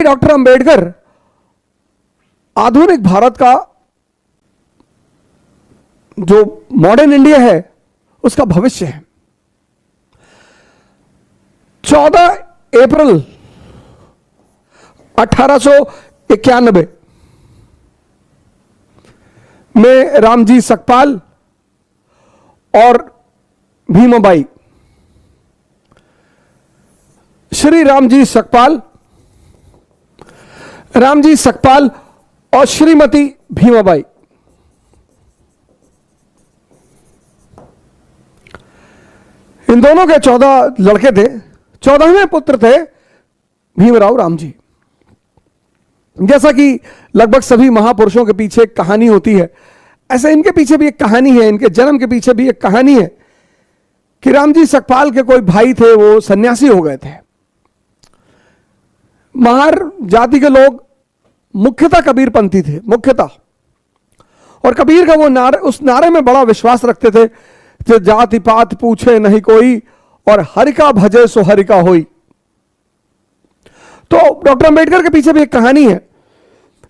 Doctor Ambedkar आधुनिक भारत का जो मॉडर्न इंडिया है उसका भविष्य है। 14 अप्रैल 1891 में रामजी सकपाल और भीमाबाई, श्री रामजी सकपाल और श्रीमती भीमाबाई, इन दोनों के 14 लड़के थे। 14वें पुत्र थे भीमराव रामजी। जैसा कि लगभग सभी महापुरुषों के पीछे एक कहानी होती है, ऐसे इनके पीछे भी एक कहानी है, इनके जन्म के पीछे भी एक कहानी है कि रामजी सकपाल के कोई भाई थे, वो सन्यासी हो गए थे। महार जाति के लोग मुख्यतः कबीरपंथी थे, मुख्यतः, और कबीर का वो नारे, उस नारे में बड़ा विश्वास रखते थे कि जाति पात पूछे नहीं कोई और हरि का भजे सो हरि का होई। तो डॉक्टर अंबेडकर के पीछे भी एक कहानी है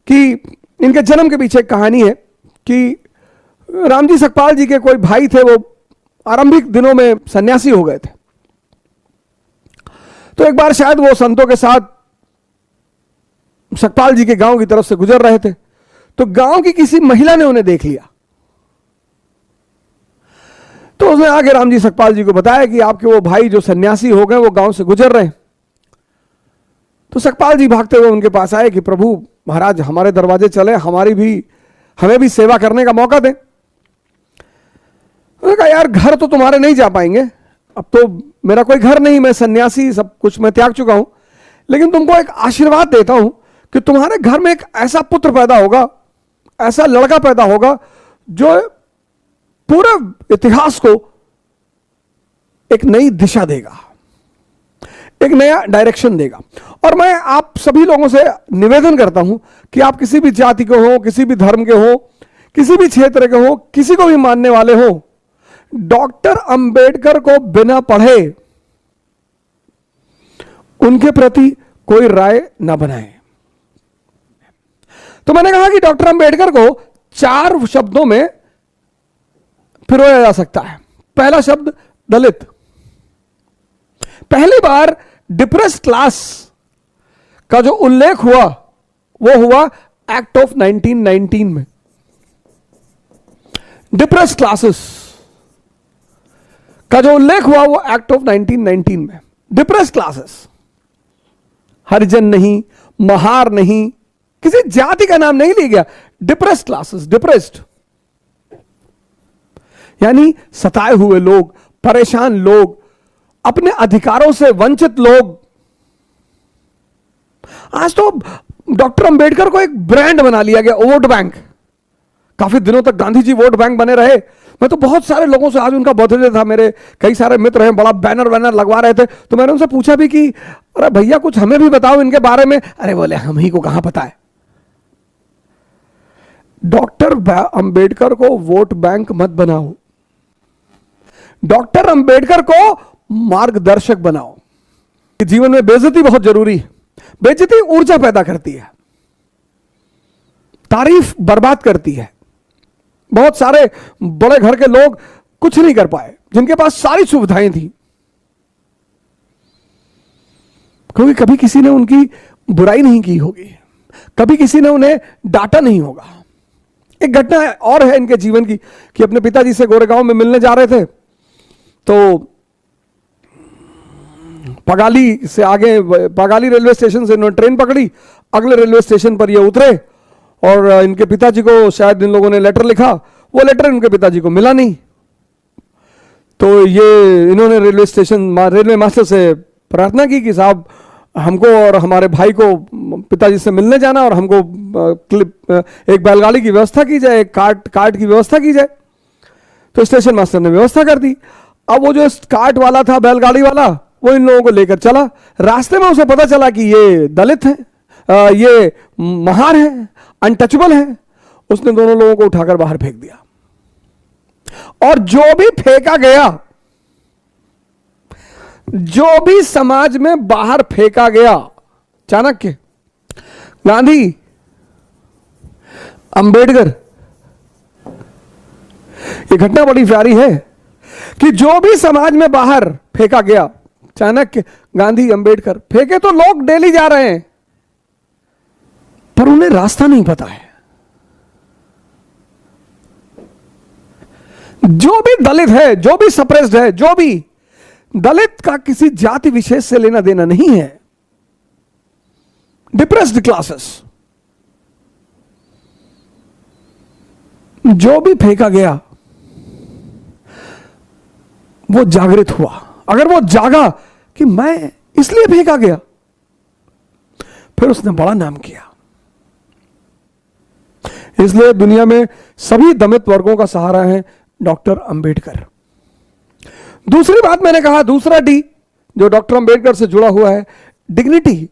कि इनके जन्म के पीछे एक कहानी है कि रामजी सकपाल जी के कोई भाई थे, वो आरंभिक दिनों में सन्यासी हो गए थे। तो एक बार शायद वो संतों के साथ सकपाल जी के गांव की तरफ से गुजर रहे थे, तो गांव की किसी महिला ने उन्हें देख लिया। तो उसने आके रामजी सकपाल जी को बताया कि आपके वो भाई जो सन्यासी हो गए वो गांव से गुजर रहे हैं। तो सकपाल जी भागते हुए उनके पास आए कि प्रभु महाराज हमारे दरवाजे चले, हमें भी सेवा करने का मौका दें। उन्होंने कहा यार घर तो तुम्हारे नहीं जा पाएंगे, अब तो मेरा कोई घर नहीं, मैं सन्यासी, सब कुछ मैं त्याग चुका हूं, लेकिन तुमको एक आशीर्वाद देता हूं कि तुम्हारे घर में एक ऐसा पुत्र पैदा होगा, ऐसा लड़का पैदा होगा जो पूरे इतिहास को एक नई दिशा देगा, एक नया डायरेक्शन देगा। और मैं आप सभी लोगों से निवेदन करता हूं कि आप किसी भी जाति के हो, किसी भी धर्म के हो, किसी भी क्षेत्र के हो, किसी को भी मानने वाले हो, डॉक्टर अंबेडकर को बिना पढ़े उनके प्रति कोई राय ना बनाए। तो मैंने कहा कि डॉक्टर अंबेडकर को 4 शब्दों में पिरोया जा सकता है। पहला शब्द दलित। पहली बार डिप्रेस्ड क्लास का जो उल्लेख हुआ वो हुआ एक्ट ऑफ 1919 में। डिप्रेस्ड क्लासेस का जो उल्लेख हुआ वो एक्ट ऑफ 1919 में। डिप्रेस्ड क्लासेस, हरिजन नहीं, महार नहीं, किसी जाति का नाम नहीं लिया गया। डिप्रेस्ड क्लासेस, डिप्रेस्ड यानी सताए हुए लोग, परेशान लोग, अपने अधिकारों से वंचित लोग। आज तो डॉक्टर अंबेडकर को एक ब्रांड बना लिया गया, वोट बैंक। काफी दिनों तक गांधी जी वोट बैंक बने रहे। मैं तो बहुत सारे लोगों से, आज उनका बर्थडे था, मेरे कई सारे मित्र हैं, बड़ा बैनर वैनर लगवा रहे थे, तो मैंने उनसे पूछा भी कि अरे भैया कुछ हमें भी बताओ इनके बारे में। अरे बोले हम ही को कहां पता है। डॉक्टर अंबेडकर को वोट बैंक मत बनाओ, डॉक्टर अंबेडकर को मार्गदर्शक बनाओ। जीवन में बेइज्जती बहुत जरूरी है। बेइज्जती ऊर्जा पैदा करती है, तारीफ बर्बाद करती है। बहुत सारे बड़े घर के लोग कुछ नहीं कर पाए जिनके पास सारी सुविधाएं थी, क्योंकि कभी किसी ने उनकी बुराई नहीं की होगी, कभी किसी ने उन्हें डांटा नहीं होगा। एक घटना और है इनके जीवन की कि अपने पिताजी से गोरेगांव में मिलने जा रहे थे, तो पगाली से आगे, पगाली रेलवे स्टेशन से इन्होंने ट्रेन पकड़ी, अगले रेलवे स्टेशन पर ये उतरे और इनके पिताजी को शायद इन लोगों ने लेटर लिखा, वो लेटर इनके पिताजी को मिला नहीं। तो ये इन्होंने रेलवे मास्टर से प्रार्थना की कि साहब हमको और हमारे भाई को पिताजी से मिलने जाना और हमको एक बैलगाड़ी की व्यवस्था की जाए, एक कार्ट की व्यवस्था की जाए। तो स्टेशन मास्टर ने व्यवस्था कर दी। अब वो जो कार्ट वाला था, बैलगाड़ी वाला, वो इन लोगों को लेकर चला। रास्ते में उसे पता चला कि ये दलित हैं, ये महार हैं, अनटचेबल हैं। उसने दोनों लोगों को उठाकर बाहर फेंक दिया। और जो भी फेंका गया, जो भी समाज में बाहर फेंका गया, चाणक्य गांधी, अंबेडकर। ये घटना बड़ी प्यारी है कि जो भी समाज में बाहर फेंका गया, चाणक्य, गांधी, अंबेडकर, फेंके तो लोग डेली जा रहे हैं, पर उन्हें रास्ता नहीं पता है। जो भी दलित है, जो भी सप्रेस्ड है, जो भी दलित का किसी जाति विशेष से लेना देना नहीं है। डिप्रेस्ड क्लासेस, जो भी फेंका गया वो जागृत हुआ। अगर वो जागा कि मैं इसलिए फेंका गया, फिर उसने बड़ा नाम किया। इसलिए दुनिया में सभी दलित वर्गों का सहारा है डॉक्टर अंबेडकर। दूसरी बात मैंने कहा, दूसरा डी जो डॉक्टर अंबेडकर से जुड़ा हुआ है, डिग्निटी।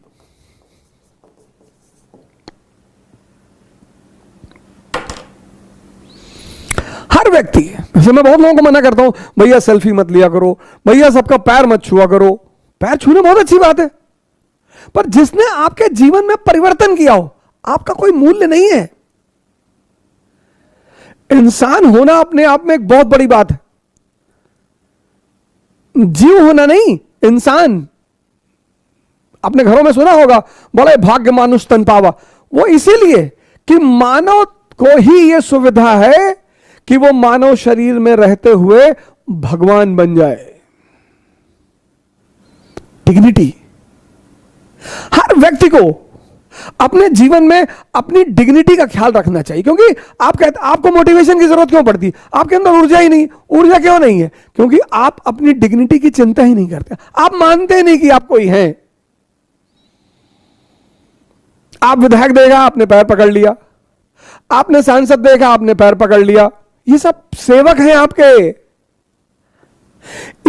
हर व्यक्ति, जैसे मैं बहुत लोगों को मना करता हूं, भैया सेल्फी मत लिया करो, भैया सबका पैर मत छुआ करो। पैर छूना बहुत अच्छी बात है, पर जिसने आपके जीवन में परिवर्तन किया हो, आपका कोई मूल्य नहीं है। इंसान होना अपने आप में एक बहुत बड़ी बात है। जीव होना नहीं, इंसान। अपने घरों में सुना होगा, बड़े भाग्य मानुष तन पावा। वो इसीलिए कि मानव को ही यह सुविधा है कि वो मानव शरीर में रहते हुए भगवान बन जाए। डिग्निटी। हर व्यक्ति को अपने जीवन में अपनी डिग्निटी का ख्याल रखना चाहिए, क्योंकि आप कहते, आपको मोटिवेशन की जरूरत क्यों पड़ती? आपके अंदर ऊर्जा ही नहीं। ऊर्जा क्यों नहीं है? क्योंकि आप अपनी डिग्निटी की चिंता ही नहीं करते। आप मानते नहीं कि आप कोई हैं। आप विधायक देखा, आपने पैर पकड़ लिया। आपने सांसद देखा, आपने पैर पकड़ लिया। ये सब सेवक हैं आपके।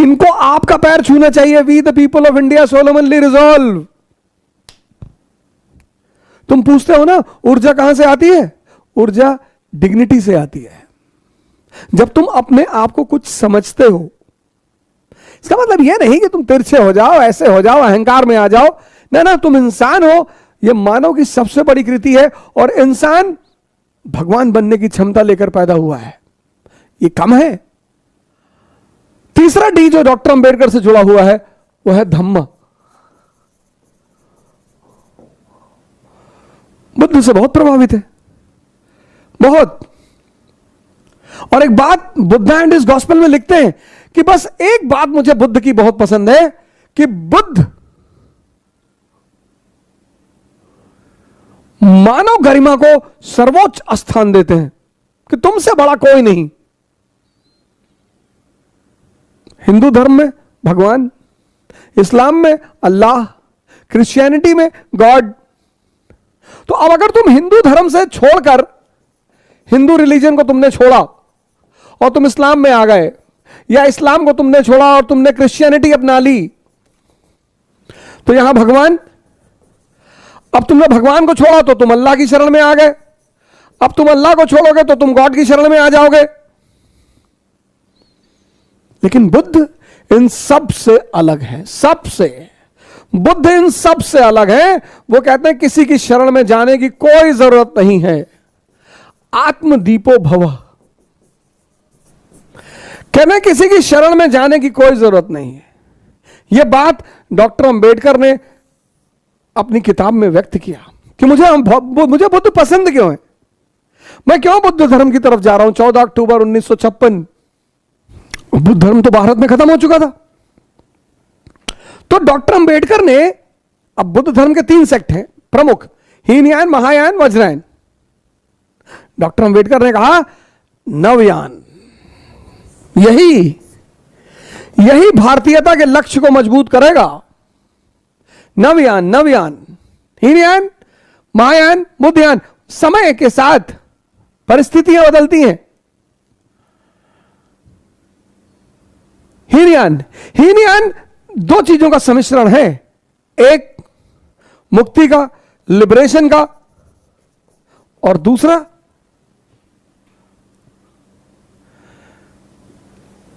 इनको आपका पैर छूना चाहिए। We the people of India solemnly resolve. तुम पूछते हो ना, ऊर्जा कहां से आती है? ऊर्जा डिग्निटी से आती है। जब तुम अपने आप को कुछ समझते हो, इसका मतलब यह नहीं कि तुम तिरछे हो जाओ, ऐसे हो जाओ, अहंकार में आ जाओ। ना ना, तुम इंसान हो। यह मानव की सबसे बड़ी कृति है, और इंसान भगवान बनने की क्षमता लेकर पैदा हुआ है। ये कम है। तीसरा डी जो डॉक्टर अंबेडकर से जुड़ा हुआ है, वो है धम्म। बुद्ध से बहुत प्रभावित है, बहुत। और एक बात बुद्ध एंड इस गॉस्पेल में लिखते हैं कि बस एक बात मुझे बुद्ध की बहुत पसंद है कि बुद्ध मानव गरिमा को सर्वोच्च स्थान देते हैं कि तुमसे बड़ा कोई नहीं। हिंदू धर्म में भगवान, इस्लाम में अल्लाह, क्रिश्चियनिटी में गॉड। तो अब अगर तुम हिंदू धर्म से छोड़कर, हिंदू रिलीजन को तुमने छोड़ा और तुम इस्लाम में आ गए, या इस्लाम को तुमने छोड़ा और तुमने क्रिश्चियनिटी अपना ली, तो यहां भगवान, अब तुमने भगवान को छोड़ा तो तुम अल्लाह की शरण में आ गए। अब तुम अल्लाह को छोड़ोगे तो तुम गॉड की शरण में आ जाओगे। लेकिन बुद्ध इन सब से अलग है, सबसे। बुद्ध इन सब से अलग है। वो कहते हैं किसी की शरण में जाने की कोई जरूरत नहीं है। आत्मदीपो भव। कहते हैं किसी की शरण में जाने की कोई जरूरत नहीं है। यह बात डॉक्टर अंबेडकर ने अपनी किताब में व्यक्त किया कि मुझे बुद्ध पसंद क्यों है, मैं क्यों बुद्ध धर्म की तरफ जा रहा हूं। 14 अक्टूबर 1956 बुद्ध धर्म तो भारत में खत्म हो चुका था। तो डॉक्टर अंबेडकर ने, अब बुद्ध धर्म के 3 सेक्ट हैं प्रमुख, हीनयान, महायान, वज्रयान। डॉक्टर अंबेडकर ने कहा नवयान, यही भारतीयता के लक्ष्य को मजबूत करेगा। नवयान, हीनयान, महायान, बुद्धयान। समय के साथ परिस्थितियां बदलती हैं। हीनयान 2 चीजों का सम्मिश्रण है, एक मुक्ति का, लिबरेशन का, और दूसरा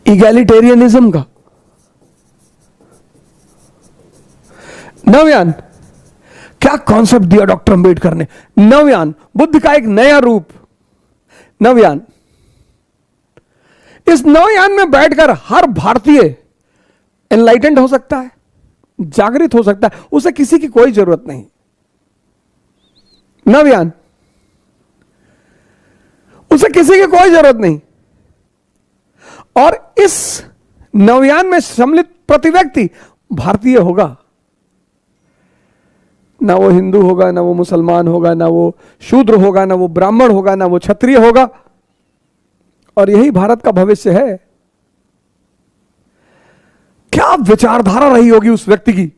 इगैलिटेरियनिज्म का। नवयान क्या कॉन्सेप्ट दिया डॉक्टर अंबेडकर ने। नवयान, बुद्ध का एक नया रूप, नवयान। इस नवयान में बैठकर हर भारतीय एनलाइटेंड हो सकता है, जागृत हो सकता है, उसे किसी की कोई जरूरत नहीं। नवयान, उसे किसी की कोई जरूरत नहीं। और इस नवयान में सम्मिलित प्रति व्यक्ति भारतीय होगा, ना वो हिंदू होगा, ना वो मुसलमान होगा, ना वो शूद्र होगा, ना वो ब्राह्मण होगा, ना वो क्षत्रिय होगा। और यही भारत का भविष्य है। क्या विचारधारा रही होगी उस व्यक्ति की,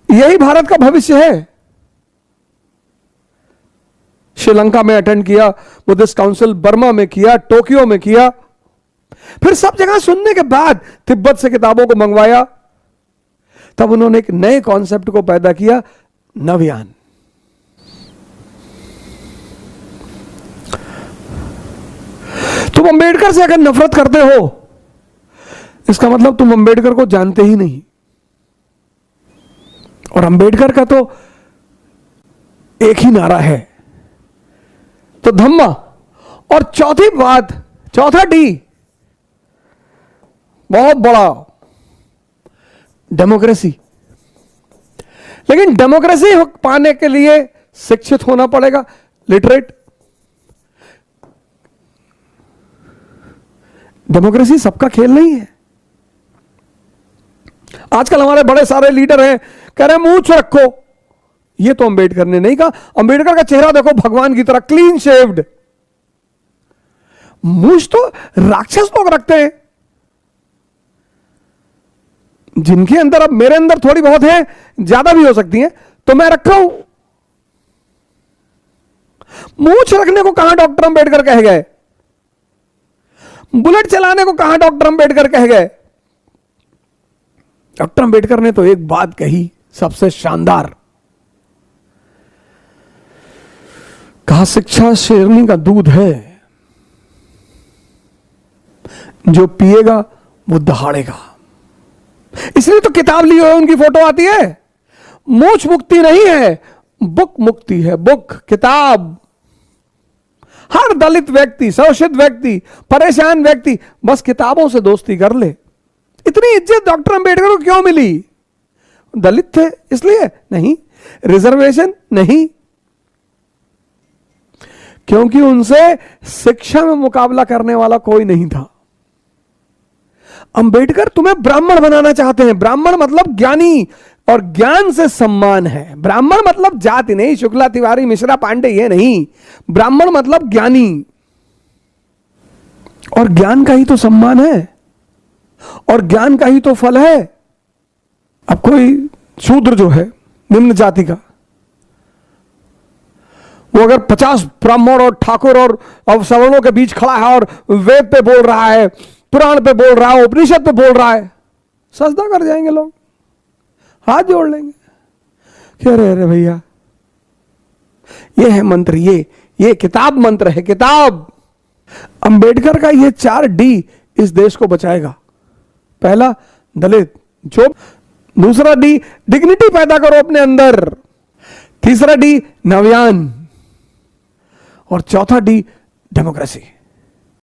यही भारत का भविष्य है। श्रीलंका में अटेंड किया, बुद्धिस्ट काउंसिल बर्मा में किया, टोक्यो में किया, फिर सब जगह सुनने के बाद तिब्बत से किताबों को मंगवाया। तब उन्होंने एक नए कॉन्सेप्ट को पैदा किया, नवयान। तुम अंबेडकर से अगर नफरत करते हो, इसका मतलब तुम अंबेडकर को जानते ही नहीं। और अंबेडकर का तो एक ही नारा है, तो धम्मा। और चौथी बात, चौथा डी बहुत बड़ा, डेमोक्रेसी। लेकिन डेमोक्रेसी पाने के लिए शिक्षित होना पड़ेगा, लिटरेट। डेमोक्रेसी सबका खेल नहीं है। आजकल हमारे बड़े सारे लीडर हैं, कह रहे हैं मूंछ रखो। ये तो अंबेडकर ने नहीं कहा। अंबेडकर का चेहरा देखो, भगवान की तरह क्लीन शेव्ड। मूंछ तो राक्षस लोग रखते हैं, जिनके अंदर, अब मेरे अंदर थोड़ी बहुत है, ज्यादा भी हो सकती है, तो मैं रखा हूं। मूंछ रखने को कहां डॉक्टर अंबेडकर कह गए? बुलेट चलाने को कहां डॉक्टर अंबेडकर कह गए? डॉक्टर अंबेडकर ने तो एक बात कही सबसे शानदार, कहा शिक्षा शेरनी का दूध है, जो पिएगा वो दहाड़ेगा। इसलिए तो किताब ली हुई उनकी फोटो आती है। मूंछ मुक्ति नहीं है, बुक मुक्ति है, बुक, किताब। हर दलित व्यक्ति, शोषित व्यक्ति, परेशान व्यक्ति बस किताबों से दोस्ती कर ले। इतनी इज्जत डॉक्टर अंबेडकर को क्यों मिली? दलित थे इसलिए? नहीं। रिजर्वेशन? नहीं, क्योंकि उनसे शिक्षा में मुकाबला करने वाला कोई नहीं था। अंबेडकर तुम्हें ब्राह्मण बनाना चाहते हैं। ब्राह्मण मतलब ज्ञानी, और ज्ञान से सम्मान है। ब्राह्मण मतलब जाति नहीं, शुक्ला, तिवारी, मिश्रा, पांडे, ये नहीं। ब्राह्मण मतलब ज्ञानी, और ज्ञान का ही तो सम्मान है, और ज्ञान का ही तो फल है। अब कोई शूद्र जो है, निम्न जाति का, वो अगर 50 ब्राह्मण और ठाकुर और सवर्णों के बीच खड़ा है और वेद पे बोल रहा है, पुराण पे बोल रहा है, उपनिषद पे बोल रहा है, सजदा कर जाएंगे लोग, हाथ जोड़ लेंगे कि अरे अरे भैया, ये है मंत्र, ये किताब मंत्र है, किताब। अंबेडकर का ये 4 डी इस देश को बचाएगा। पहला, दलित जो। दूसरा डी, डिग्निटी पैदा करो अपने अंदर। तीसरा डी, नवयान। और चौथा डी, डेमोक्रेसी।